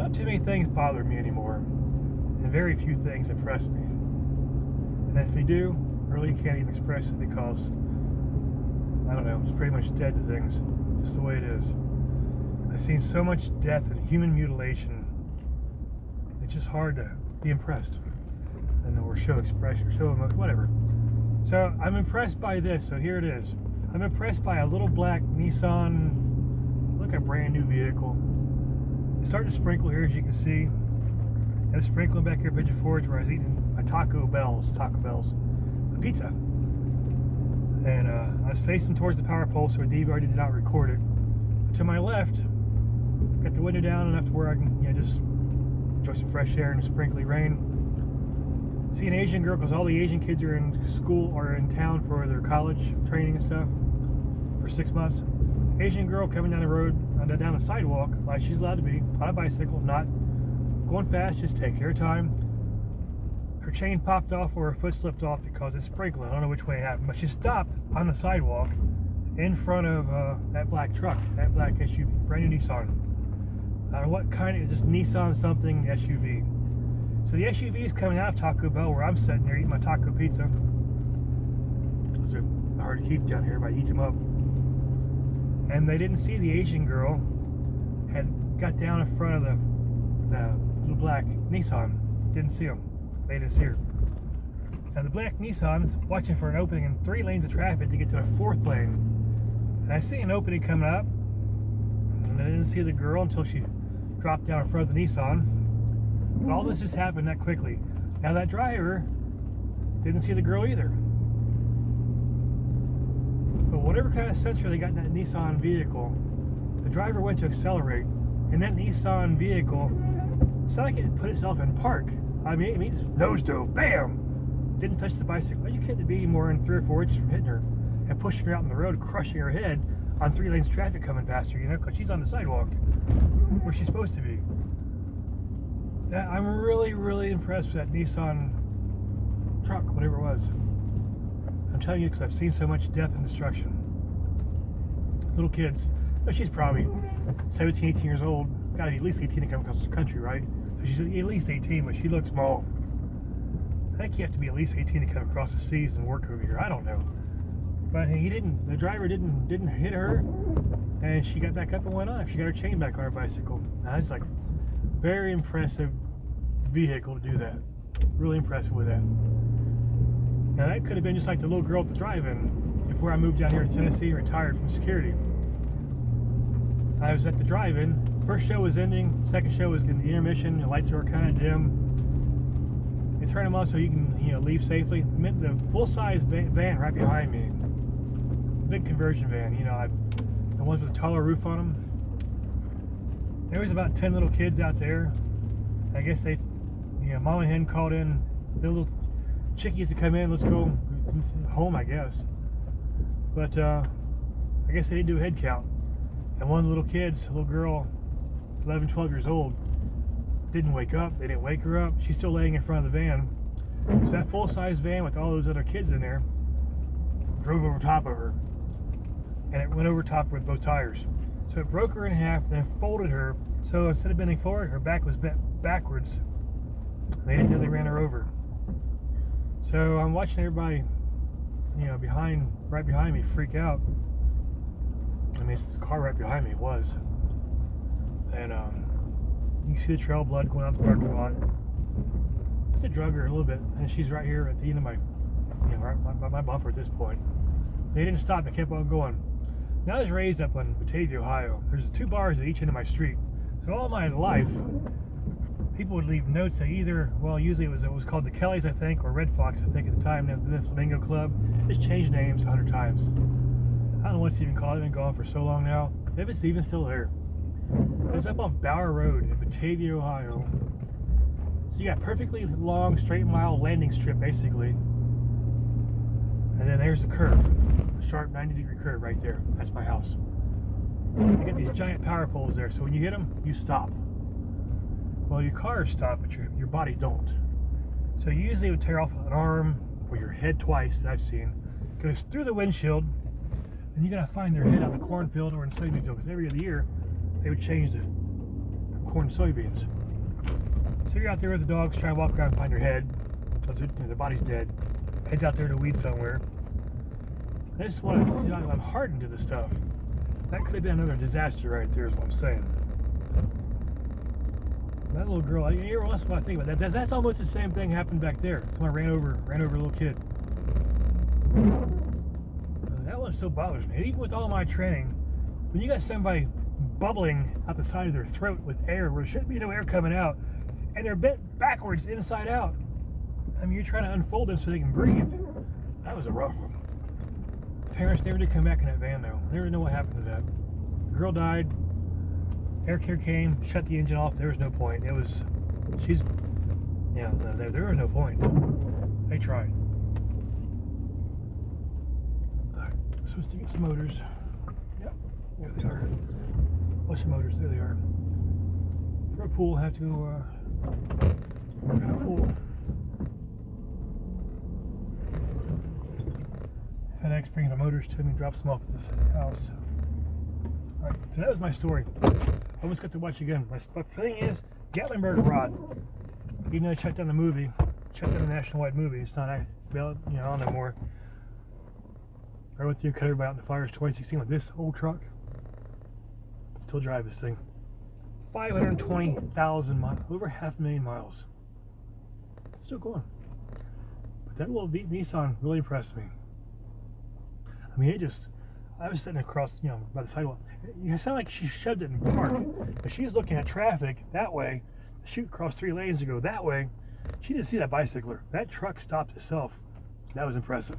Not too many things bother me anymore, and very few things impress me. And if they do, I really can't even express it because, I don't know, it's pretty much dead to things, just the way it is. I've seen so much death and human mutilation, it's just hard to be impressed. Or show expression, or show emotion, whatever. So I'm impressed by this, so here it is. I'm impressed by a little black Nissan, look, a brand new vehicle. It's starting to sprinkle here, as you can see. I was sprinkling back here at Pigeon Forge where I was eating my Taco Bell's, a pizza. And I was facing towards the power pole, so a DVR did not record it. But to my left, got the window down enough to where I can, just enjoy some fresh air in the sprinkly rain. See an Asian girl, because all the Asian kids are in school or in town for their college training and stuff for 6 months. Asian girl coming down the road, down the sidewalk, like she's allowed to be, on a bicycle, not going fast, just take her time. Her chain popped off or her foot slipped off because it's sprinkling. I don't know which way it happened, but she stopped on the sidewalk in front of that black truck, that black SUV, brand new Nissan. I don't know what kind of, just Nissan something SUV. So the SUV is coming out of Taco Bell where I'm sitting there eating my taco pizza. Those are hard to keep down here, everybody eats them up. And they didn't see the Asian girl had got down in front of the little black Nissan. Didn't see him. They didn't see her. Now the black Nissan's watching for an opening in 3 lanes of traffic to get to the 4th lane. And I see an opening coming up, and I didn't see the girl until she dropped down in front of the Nissan. But all this just happened that quickly. Now that driver didn't see the girl either. But whatever kind of sensor they got in that Nissan vehicle, the driver went to accelerate, and that Nissan vehicle, it's not like it put itself in park. I mean, it just nose dove, bam! Didn't touch the bicycle. Are you kidding? To be more than 3 or 4 inches from hitting her and pushing her out on the road, crushing her head on 3 lanes of traffic coming past her, because she's on the sidewalk where she's supposed to be. I'm really, really impressed with that Nissan truck, whatever it was. I'm telling you, because I've seen so much death and destruction. Little kids. But she's probably 17, 18 years old. Got to be at least 18 to come across the country, right? So she's at least 18, but she looks small. I think you have to be at least 18 to come across the seas and work over here. I don't know. But he didn't. The driver didn't hit her, and she got back up and went on. She got her chain back on her bicycle. Now, that's like very impressive vehicle to do that. Really impressive with that. Now that could have been just like the little girl at the drive-in before I moved down here to Tennessee and retired from security. I was at the drive-in. First show was ending. Second show was in the intermission. The lights were kind of dim. They turn them on so you can leave safely. The full-size van right behind me. Big conversion van. The ones with the taller roof on them. There was about 10 little kids out there. I guess they, mom and hen called in the little chickies to come in. Let's go home, I guess. But I guess they didn't do a head count. And one of the little kids, a little girl, 11, 12 years old, didn't wake up. They didn't wake her up. She's still laying in front of the van. So that full-size van with all those other kids in there drove over top of her. And it went over top with both tires. So it broke her in half and then folded her. So instead of bending forward, her back was bent backwards. They didn't know they ran her over. So I'm watching everybody, right behind me freak out. I mean, it's the car right behind me was. And you can see the trail of blood going out the parking lot. Just drug her a little bit, and she's right here at the end of my, right by my bumper at this point. They didn't stop, they kept on going. Now I was raised up on Batavia, Ohio. There's 2 bars at each end of my street. So all my life, people would leave notes that either, usually it was called the Kellys, I think, or Red Fox, I think at the time, the Flamingo Club. It's changed names 100 times. I don't know what's even called. It's been gone for so long now. If it's even still there. It's up off Bower Road in Batavia, Ohio. So you got perfectly long, straight mile landing strip, basically. And then there's the curve. A sharp 90-degree curve right there. That's my house. You get these giant power poles there, so when you hit them, you stop. Well, your cars stop, but your body don't. So you usually would tear off an arm or your head twice that I've seen. Goes through the windshield, and you gotta find their head out in the cornfield or in the soybean field, because every other year they would change the corn and soybeans. So you're out there with the dogs trying to walk around and find your head. Because the body's dead. Head's out there to weed somewhere. I just want to, I'm hardened to this stuff. That could have been another disaster right there, is what I'm saying. That little girl, every once in a while I think about that. That's almost the same thing happened back there. Someone ran over a little kid. That one so bothers me. Even with all my training, when you got somebody bubbling out the side of their throat with air where there shouldn't be no air coming out, and they're bent backwards, inside out. I mean, you're trying to unfold them so they can breathe. That was a rough one. Parents never did come back in that van though. Never know what happened to that. The girl died. Air care came, shut the engine off. There was no point. There was no point. They tried. Alright, we're supposed to get some motors. Yep, there they are. What's the motors? There they are. For a pool, have to work on a pool. FedEx brings the motors to me and drops them off at this house. Alright, so that was my story. I almost got to watch again. My thing is, Gatlinburg rod. Even though I shut down the movie, shut down the nationwide movie, it's not, on no more. I went through and cut everybody out in the fires 2016 with this old truck. Still drive this thing. 520,000 miles, over 500,000 miles. Still going. But that little Nissan really impressed me. I mean, I was sitting across, by the sidewalk. It sounded like she shoved it in park. But she's looking at traffic that way, to shoot across 3 lanes to go that way. She didn't see that bicycler. That truck stopped itself. That was impressive.